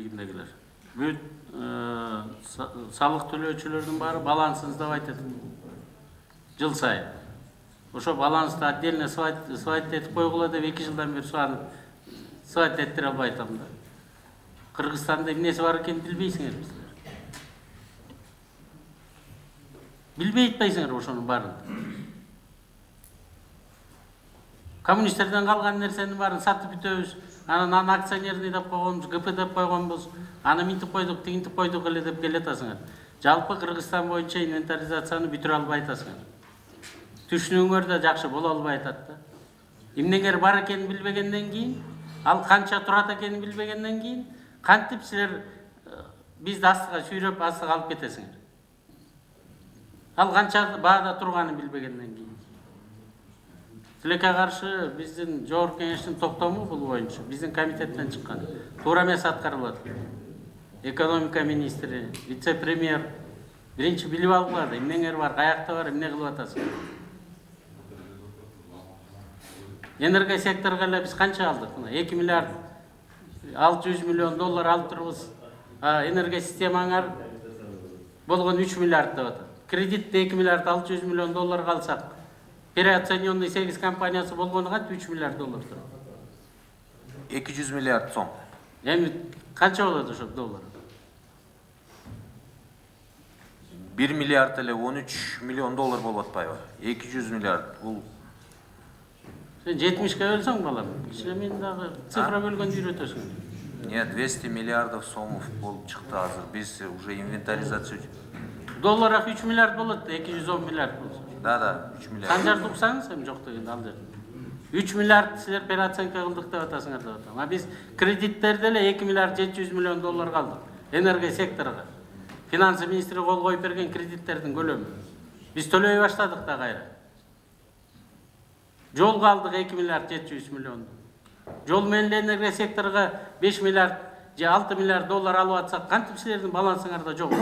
бийлигиндегилер. Бүт салык төлөөчүлөрдүн баары балансыңызды айтат. Жыл сайын. Ошо балансты отдельно свайт этип койгула деп 2 жылдан бери свайт эттире албай атам да. Кыргызстанда эмнеси бар экенин билбейсиңер силер. Билбей атпайсыңар ошонун баарын. Коммунисттерден калган нерсенин баарын сатып бүтөбүз. Анан акционерный деп койгонбуз, ГП деп койгонбуз. Аны минтип койдук, тигинтип койдук эле деп келатасыңар. Жалпы Кыргызстан боюнча инвентаризацияны бүтүрө албай атасыңар. Түшүнүүңөр да жакшы боло албай атат да. Эмнеңер бар экенин билбегенден кийин, ал канча турат экенин билбегенден кийин, кантип силер бизди астыга сүйрөп астыга алып кетесиңер. Ал канча баада турганын билбегенден кийин. Тилекке каршы биздин жогорку кеңештин токтому бул боюнча биздин комитеттен чыккан. Туура эмес аткарылат. Экономика министри, вице-премьер биринчи билип алгыла, эмнеңер бар, каякта бар, эмне кылып атасыңар. Энергия секторуга эле биз канча алдык? 2 миллиард 600 миллион доллар алып турбуз. Энергия системаңар болгон 3 миллиард деп атат. Кредитте 2 миллиард 600 миллион доллар калсак, переоцененный 8 компаниясы болгонуга 3 миллиард доллар турат. 200 миллиард сом. Эми канча болот ошо доллар? 1 миллиард эле 13 миллион доллар болуп атпайбы? 200 миллиард бул. Сен 70-ке бөлсөң балам, кичине мен дагы цифра бөлгөндү үйрөтөсүң. Нет, 200 миллиардов сомов болуп чыкты азыр. Биз уже инвентаризация. Долларак 3 миллиард болот, 210 миллиард болсо. Да, 3 миллиард. Санжарды уксаңыз эми жок дегенде ал жерде. 3 миллиард силер переоценка кылдык деп атасыңар деп атам. А биз кредиттерде эле 2 миллиард 700 миллион доллар калдык. Энергия секторуга. Финансы министри кол коюп берген кредиттердин көлөмү. Биз төлөй баштадык да кайра. Жол калдык 2 миллиард 700 миллион. Жол менен энергия секторуга 5 миллиард же 6 миллиард доллар алып атсак, кантип силердин балансыңарда жок?